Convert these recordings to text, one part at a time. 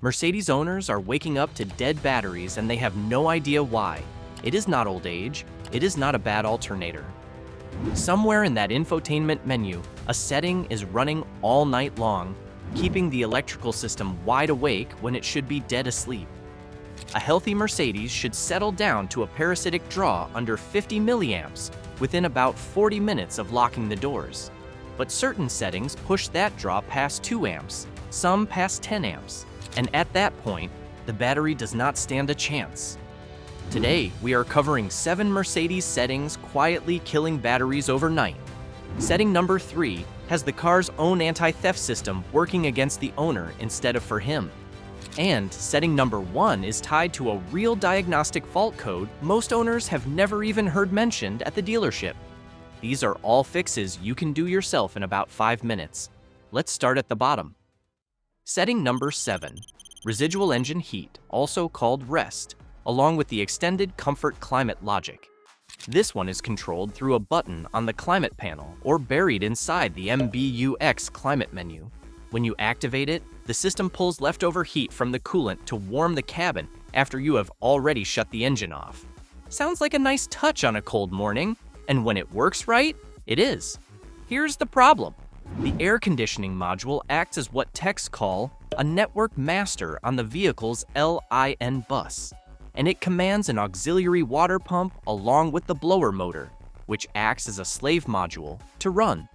Mercedes owners are waking up to dead batteries and they have no idea why. It is not old age, it is not a bad alternator. Somewhere in that infotainment menu, a setting is running all night long, keeping the electrical system wide awake when it should be dead asleep. A healthy Mercedes should settle down to a parasitic draw under 50 milliamps within about 40 minutes of locking the doors. But certain settings push that draw past 2 amps, some past 10 amps, and at that point, the battery does not stand a chance. Today, we are covering 7 Mercedes settings quietly killing batteries overnight. Setting number 3 has the car's own anti-theft system working against the owner instead of for him. And setting number 1 is tied to a real diagnostic fault code most owners have never even heard mentioned at the dealership. These are all fixes you can do yourself in about 5 minutes. Let's start at the bottom. Setting number 7, residual engine heat, also called REST, along with the extended comfort climate logic. This one is controlled through a button on the climate panel or buried inside the MBUX climate menu. When you activate it, the system pulls leftover heat from the coolant to warm the cabin after you have already shut the engine off. Sounds like a nice touch on a cold morning, and when it works right, it is. Here's the problem. The air conditioning module acts as what techs call a network master on the vehicle's LIN bus, and it commands an auxiliary water pump along with the blower motor, which acts as a slave module to run.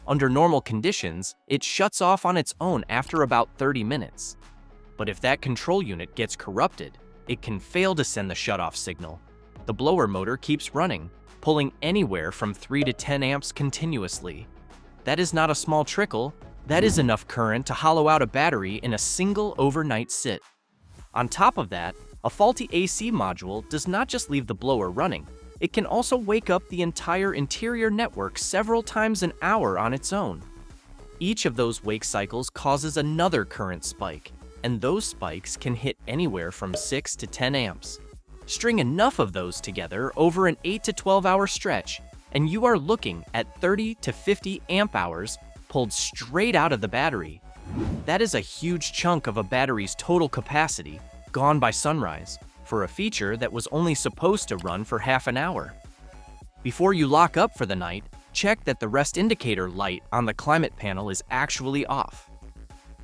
Under normal conditions, it shuts off on its own after about 30 minutes. But if that control unit gets corrupted, it can fail to send the shutoff signal. The blower motor keeps running, pulling anywhere from 3 to 10 amps continuously. That is not a small trickle, that is enough current to hollow out a battery in a single overnight sit. On top of that, a faulty AC module does not just leave the blower running, it can also wake up the entire interior network several times an hour on its own. Each of those wake cycles causes another current spike, and those spikes can hit anywhere from 6 to 10 amps. String enough of those together over an 8 to 12 hour stretch, and you are looking at 30 to 50 amp hours pulled straight out of the battery. That is a huge chunk of a battery's total capacity gone by sunrise, for a feature that was only supposed to run for half an hour. Before you lock up for the night, check that the rest indicator light on the climate panel is actually off.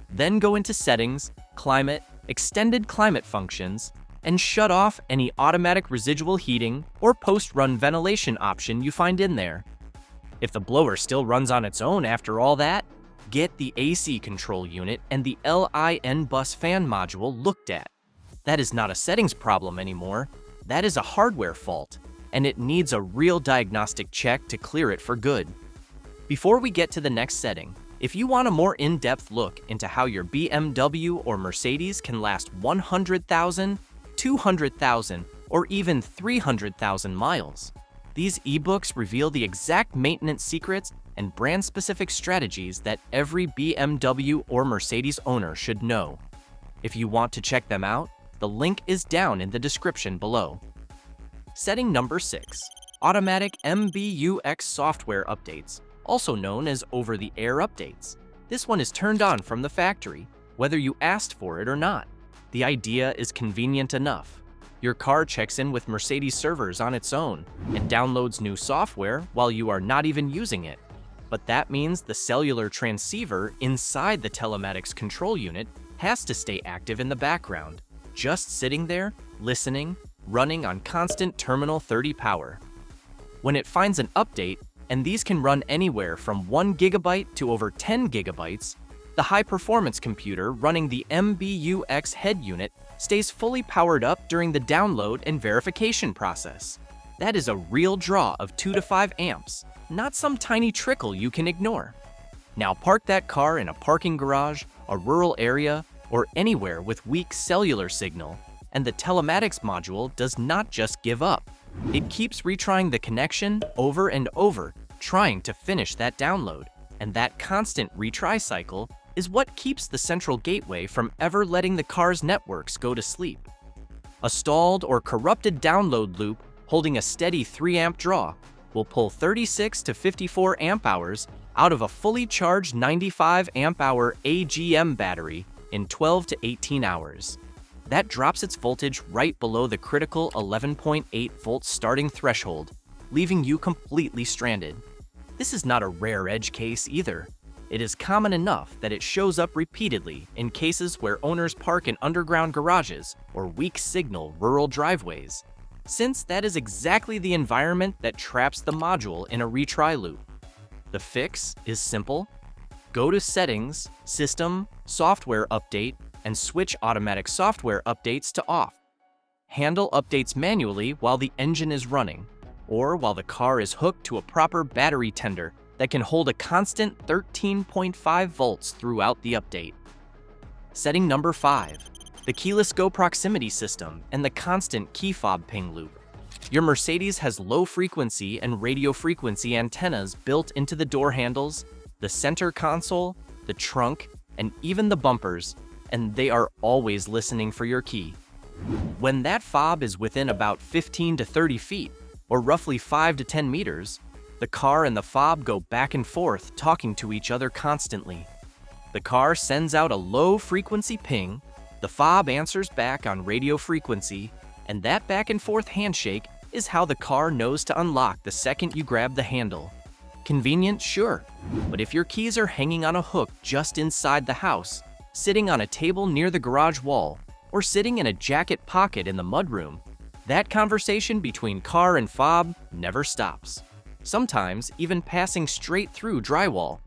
Then go into Settings, Climate, Extended Climate Functions, and shut off any automatic residual heating or post-run ventilation option you find in there. If the blower still runs on its own after all that, get the AC control unit and the LIN bus fan module looked at. That is not a settings problem anymore, that is a hardware fault, and it needs a real diagnostic check to clear it for good. Before we get to the next setting, if you want a more in-depth look into how your BMW or Mercedes can last 100,000, 200,000, or even 300,000 miles, these ebooks reveal the exact maintenance secrets and brand-specific strategies that every BMW or Mercedes owner should know. If you want to check them out, the link is down in the description below. Setting number 6, automatic MBUX software updates, also known as over-the-air updates. This one is turned on from the factory, whether you asked for it or not. The idea is convenient enough. Your car checks in with Mercedes servers on its own and downloads new software while you are not even using it. But that means the cellular transceiver inside the telematics control unit has to stay active in the background, just sitting there, listening, running on constant terminal 30 power. When it finds an update, and these can run anywhere from 1 gigabyte to over 10 gigabytes, the high-performance computer running the MBUX head unit stays fully powered up during the download and verification process. That is a real draw of 2 to 5 amps, not some tiny trickle you can ignore. Now park that car in a parking garage, a rural area, or anywhere with weak cellular signal, and the telematics module does not just give up. It keeps retrying the connection over and over, trying to finish that download, and that constant retry cycle is what keeps the central gateway from ever letting the car's networks go to sleep. A stalled or corrupted download loop holding a steady 3 amp draw will pull 36 to 54 amp hours out of a fully charged 95 amp hour AGM battery in 12 to 18 hours. That drops its voltage right below the critical 11.8 volt starting threshold, leaving you completely stranded. This is not a rare edge case either. It is common enough that it shows up repeatedly in cases where owners park in underground garages or weak signal rural driveways, since that is exactly the environment that traps the module in a retry loop. The fix is simple. Go to Settings, System, Software Update, and switch automatic software updates to off. Handle updates manually while the engine is running, or while the car is hooked to a proper battery tender that can hold a constant 13.5 volts throughout the update. Setting number 5, the keyless go proximity system and the constant key fob ping loop. Your Mercedes has low frequency and radio frequency antennas built into the door handles, the center console, the trunk, and even the bumpers, and they are always listening for your key. When that fob is within about 15 to 30 feet, or roughly 5 to 10 meters, the car and the fob go back and forth talking to each other constantly. The car sends out a low-frequency ping, the fob answers back on radio frequency, and that back-and-forth handshake is how the car knows to unlock the second you grab the handle. Convenient, sure, but if your keys are hanging on a hook just inside the house, sitting on a table near the garage wall, or sitting in a jacket pocket in the mudroom, that conversation between car and fob never stops, sometimes even passing straight through drywall.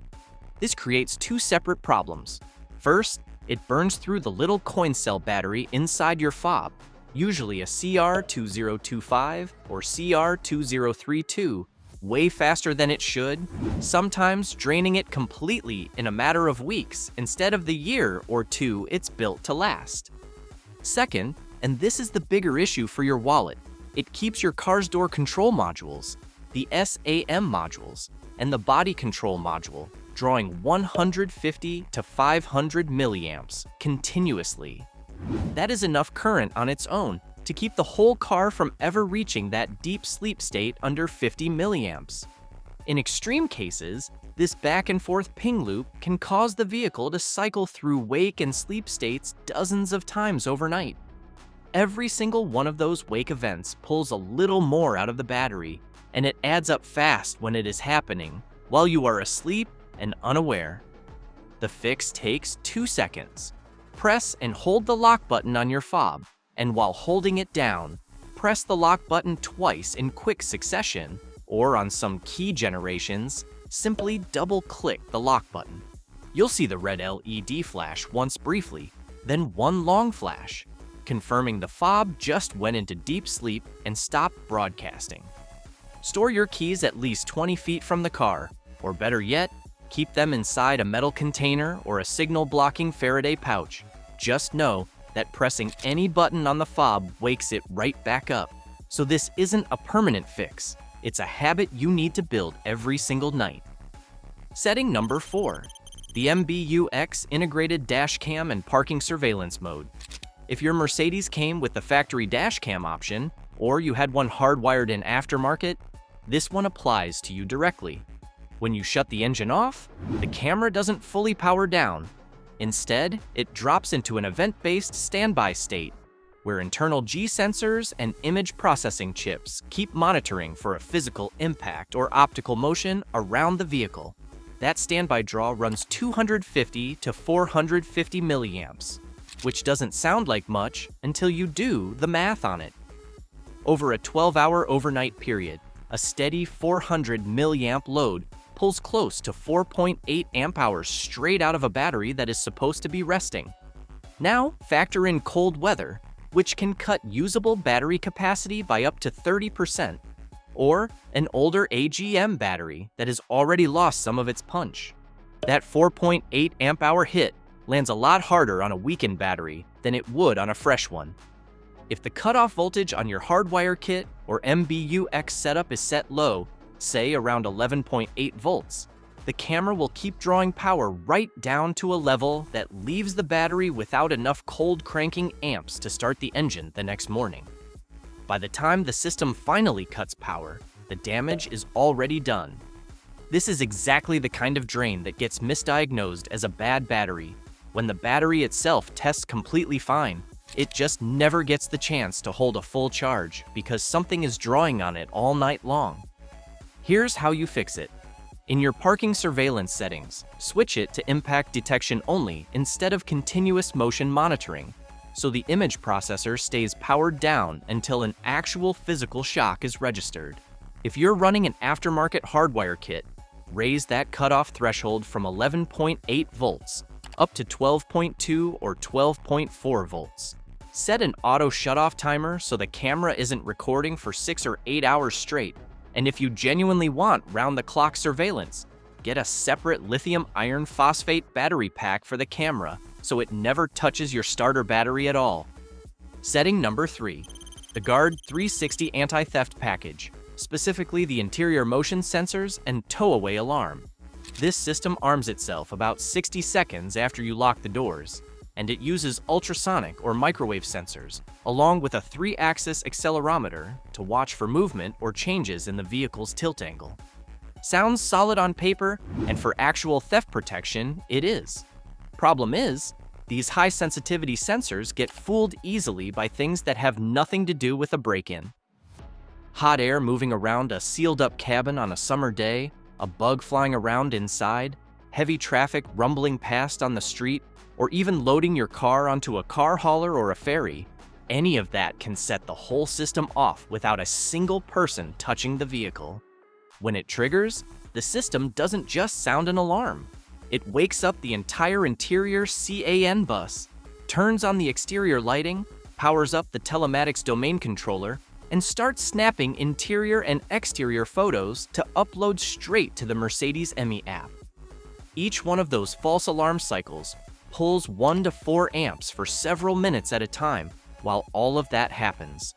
This creates two separate problems. First, it burns through the little coin cell battery inside your fob, usually a CR2025 or CR2032, way faster than it should, sometimes draining it completely in a matter of weeks instead of the year or two it's built to last. Second, and this is the bigger issue for your wallet, it keeps your car's door control modules, the SAM modules, and the body control module drawing 150 to 500 milliamps continuously. That is enough current on its own to keep the whole car from ever reaching that deep sleep state under 50 milliamps. In extreme cases, this back and forth ping loop can cause the vehicle to cycle through wake and sleep states dozens of times overnight. Every single one of those wake events pulls a little more out of the battery, and it adds up fast when it is happening, while you are asleep and unaware. The fix takes 2 seconds. Press and hold the lock button on your fob, and while holding it down, press the lock button twice in quick succession, or on some key generations, simply double-click the lock button. You'll see the red LED flash once briefly, then one long flash, confirming the fob just went into deep sleep and stopped broadcasting. Store your keys at least 20 feet from the car, or better yet, keep them inside a metal container or a signal-blocking Faraday pouch. Just know that pressing any button on the fob wakes it right back up. So this isn't a permanent fix. It's a habit you need to build every single night. Setting number 4, the MBUX integrated dash cam and parking surveillance mode. If your Mercedes came with the factory dash cam option, or you had one hardwired in aftermarket, this one applies to you directly. When you shut the engine off, the camera doesn't fully power down. Instead, it drops into an event-based standby state, where internal G sensors and image processing chips keep monitoring for a physical impact or optical motion around the vehicle. That standby draw runs 250 to 450 milliamps, which doesn't sound like much until you do the math on it. Over a 12-hour overnight period, a steady 400 milliamp load pulls close to 4.8 amp hours straight out of a battery that is supposed to be resting. Now, factor in cold weather, which can cut usable battery capacity by up to 30%, or an older AGM battery that has already lost some of its punch. That 4.8 amp hour hit lands a lot harder on a weakened battery than it would on a fresh one. If the cutoff voltage on your hardwire kit or MBUX setup is set low, say around 11.8 volts, the camera will keep drawing power right down to a level that leaves the battery without enough cold cranking amps to start the engine the next morning. By the time the system finally cuts power, the damage is already done. This is exactly the kind of drain that gets misdiagnosed as a bad battery, when the battery itself tests completely fine. It just never gets the chance to hold a full charge because something is drawing on it all night long. Here's how you fix it. In your parking surveillance settings, switch it to impact detection only instead of continuous motion monitoring, so the image processor stays powered down until an actual physical shock is registered. If you're running an aftermarket hardwire kit, raise that cutoff threshold from 11.8 volts up to 12.2 or 12.4 volts. Set an auto shutoff timer so the camera isn't recording for 6 or 8 hours straight. And if you genuinely want round-the-clock surveillance, get a separate lithium iron phosphate battery pack for the camera so it never touches your starter battery at all. Setting number 3. The Guard 360 Anti-Theft Package, specifically the interior motion sensors and tow-away alarm. This system arms itself about 60 seconds after you lock the doors, and it uses ultrasonic or microwave sensors, along with a 3-axis accelerometer to watch for movement or changes in the vehicle's tilt angle. Sounds solid on paper, and for actual theft protection, it is. Problem is, these high-sensitivity sensors get fooled easily by things that have nothing to do with a break-in. Hot air moving around a sealed-up cabin on a summer day, a bug flying around inside, heavy traffic rumbling past on the street, or even loading your car onto a car hauler or a ferry, any of that can set the whole system off without a single person touching the vehicle. When it triggers, the system doesn't just sound an alarm. It wakes up the entire interior CAN bus, turns on the exterior lighting, powers up the telematics domain controller, and starts snapping interior and exterior photos to upload straight to the Mercedes-Benz app. Each one of those false alarm cycles pulls 1 to 4 amps for several minutes at a time while all of that happens.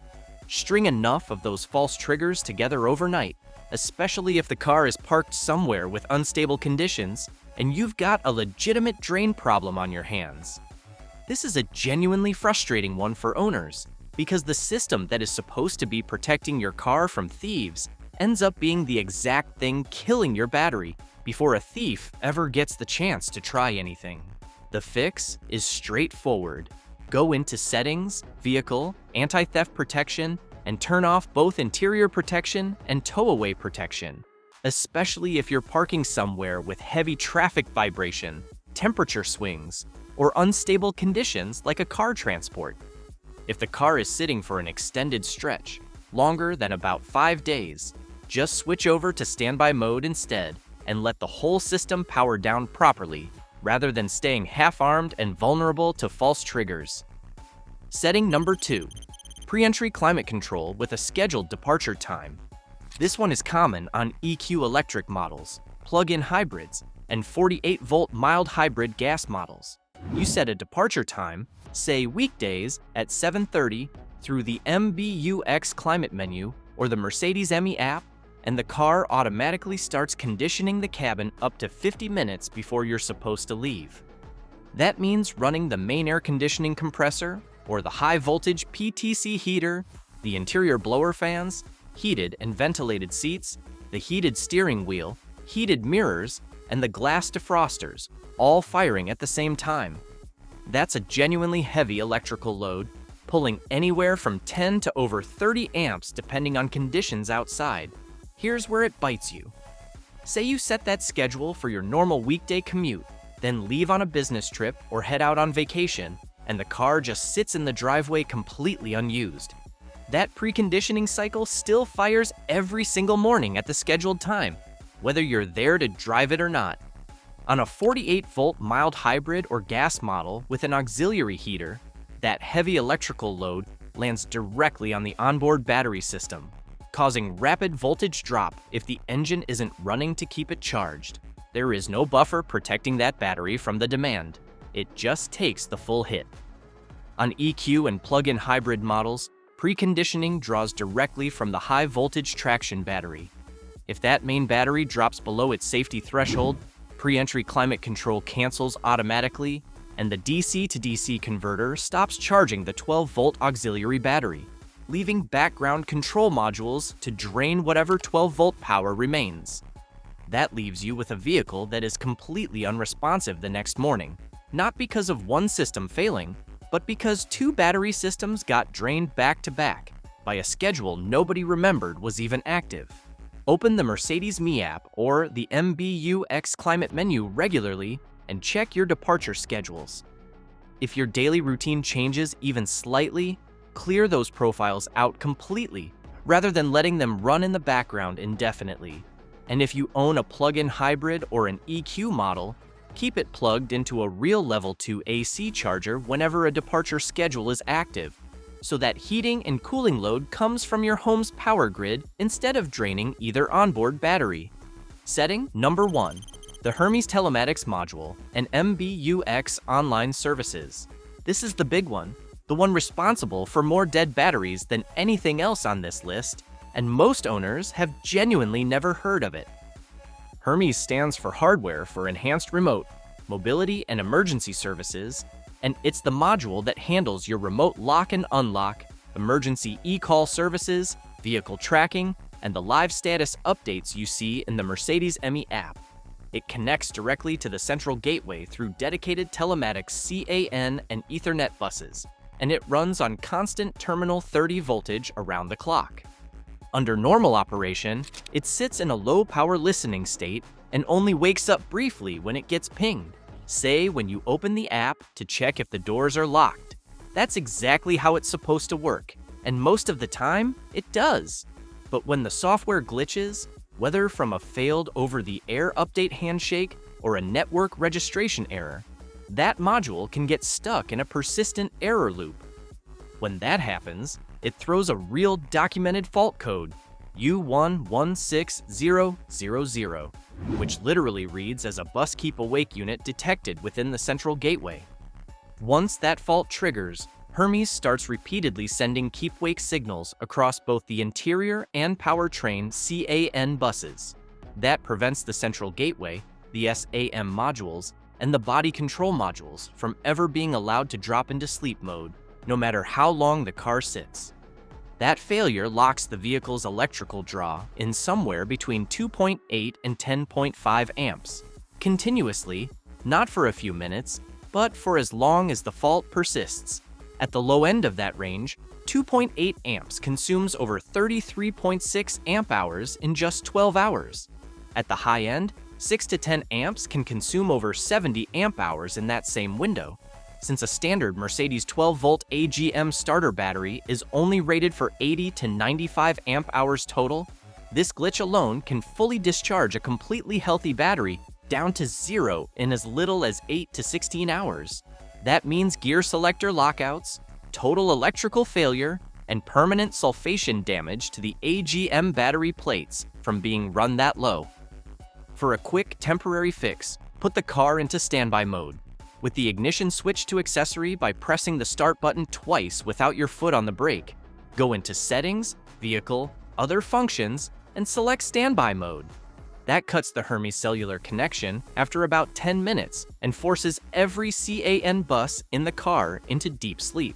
String enough of those false triggers together overnight, especially if the car is parked somewhere with unstable conditions and you've got a legitimate drain problem on your hands. This is a genuinely frustrating one for owners, because the system that is supposed to be protecting your car from thieves ends up being the exact thing killing your battery before a thief ever gets the chance to try anything. The fix is straightforward. Go into Settings, Vehicle, Anti-Theft Protection, and turn off both interior protection and tow-away protection, especially if you're parking somewhere with heavy traffic vibration, temperature swings, or unstable conditions like a car transport. If the car is sitting for an extended stretch, longer than about 5 days, just switch over to standby mode instead and let the whole system power down properly, rather than staying half-armed and vulnerable to false triggers. Setting number 2. Pre-entry climate control with a scheduled departure time. This one is common on EQ electric models, plug-in hybrids, and 48-volt mild hybrid gas models. You set a departure time, say weekdays at 7:30 through the MBUX climate menu or the Mercedes-Benz app, and the car automatically starts conditioning the cabin up to 50 minutes before you're supposed to leave. That means running the main air conditioning compressor or the high-voltage PTC heater, the interior blower fans, heated and ventilated seats, the heated steering wheel, heated mirrors, and the glass defrosters, all firing at the same time. That's a genuinely heavy electrical load, pulling anywhere from 10 to over 30 amps depending on conditions outside. Here's where it bites you. Say you set that schedule for your normal weekday commute, then leave on a business trip or head out on vacation, and the car just sits in the driveway completely unused. That preconditioning cycle still fires every single morning at the scheduled time, whether you're there to drive it or not. On a 48-volt mild hybrid or gas model with an auxiliary heater, that heavy electrical load lands directly on the onboard battery system, causing rapid voltage drop if the engine isn't running to keep it charged. There is no buffer protecting that battery from the demand. It just takes the full hit. On EQ and plug-in hybrid models, preconditioning draws directly from the high-voltage traction battery. If that main battery drops below its safety threshold, pre-entry climate control cancels automatically, and the DC to DC converter stops charging the 12-volt auxiliary battery, leaving background control modules to drain whatever 12-volt power remains. That leaves you with a vehicle that is completely unresponsive the next morning, not because of one system failing, but because two battery systems got drained back to back by a schedule nobody remembered was even active. Open the Mercedes-Me app or the MBUX climate menu regularly and check your departure schedules. If your daily routine changes even slightly, clear those profiles out completely rather than letting them run in the background indefinitely. And if you own a plug-in hybrid or an EQ model, keep it plugged into a real level 2 AC charger whenever a departure schedule is active, so that heating and cooling load comes from your home's power grid instead of draining either onboard battery. Setting number 1. The Hermes telematics module and MBUX online services. This is the big one, the one responsible for more dead batteries than anything else on this list, and most owners have genuinely never heard of it. Hermes stands for Hardware for Enhanced Remote, Mobility and Emergency Services, and it's the module that handles your remote lock and unlock, emergency e-call services, vehicle tracking, and the live status updates you see in the Mercedes-Me app. It connects directly to the central gateway through dedicated telematics CAN and Ethernet buses, and it runs on constant terminal 30 voltage around the clock. Under normal operation, it sits in a low-power listening state and only wakes up briefly when it gets pinged, say when you open the app to check if the doors are locked. That's exactly how it's supposed to work, and most of the time, it does. But when the software glitches, whether from a failed over-the-air update handshake or a network registration error, that module can get stuck in a persistent error loop. When that happens, it throws a real documented fault code, U116000, which literally reads as a bus keep awake unit detected within the central gateway. Once that fault triggers, Hermes starts repeatedly sending keep wake signals across both the interior and powertrain CAN buses. That prevents the central gateway, the SAM modules, and the body control modules from ever being allowed to drop into sleep mode, no matter how long the car sits. That failure locks the vehicle's electrical draw in somewhere between 2.8 and 10.5 amps, continuously, not for a few minutes, but for as long as the fault persists. At the low end of that range, 2.8 amps consumes over 33.6 amp hours in just 12 hours. At the high end, 6 to 10 amps can consume over 70 amp hours in that same window. Since a standard Mercedes 12-volt AGM starter battery is only rated for 80 to 95 amp hours total, this glitch alone can fully discharge a completely healthy battery down to zero in as little as 8 to 16 hours. That means gear selector lockouts, total electrical failure, and permanent sulfation damage to the AGM battery plates from being run that low. For a quick temporary fix, put the car into standby mode. With the ignition switch to accessory by pressing the start button twice without your foot on the brake. Go into Settings, Vehicle, Other Functions, and select Standby Mode. That cuts the Hermes cellular connection after about 10 minutes and forces every CAN bus in the car into deep sleep.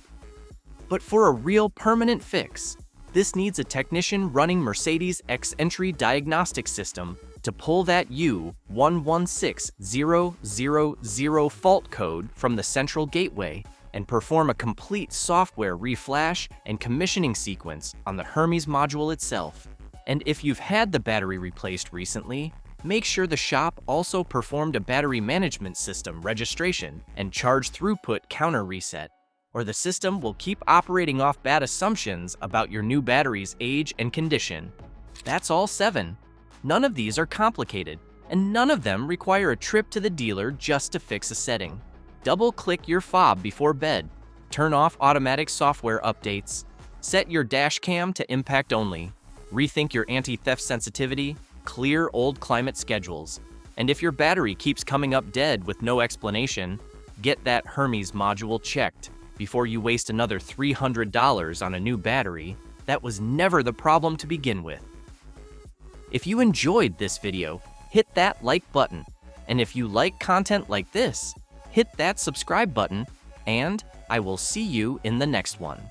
But for a real permanent fix, this needs a technician running Mercedes X-Entry diagnostic system to pull that U116000 fault code from the central gateway and perform a complete software reflash and commissioning sequence on the Hermes module itself. And if you've had the battery replaced recently, make sure the shop also performed a battery management system registration and charge throughput counter reset, or the system will keep operating off bad assumptions about your new battery's age and condition. That's all 7. None of these are complicated, and none of them require a trip to the dealer just to fix a setting. Double-click your fob before bed, turn off automatic software updates, set your dash cam to impact only, rethink your anti-theft sensitivity, clear old climate schedules, and if your battery keeps coming up dead with no explanation, get that Hermes module checked before you waste another $300 on a new battery that was never the problem to begin with. If you enjoyed this video, hit that like button, and if you like content like this, hit that subscribe button, and I will see you in the next one.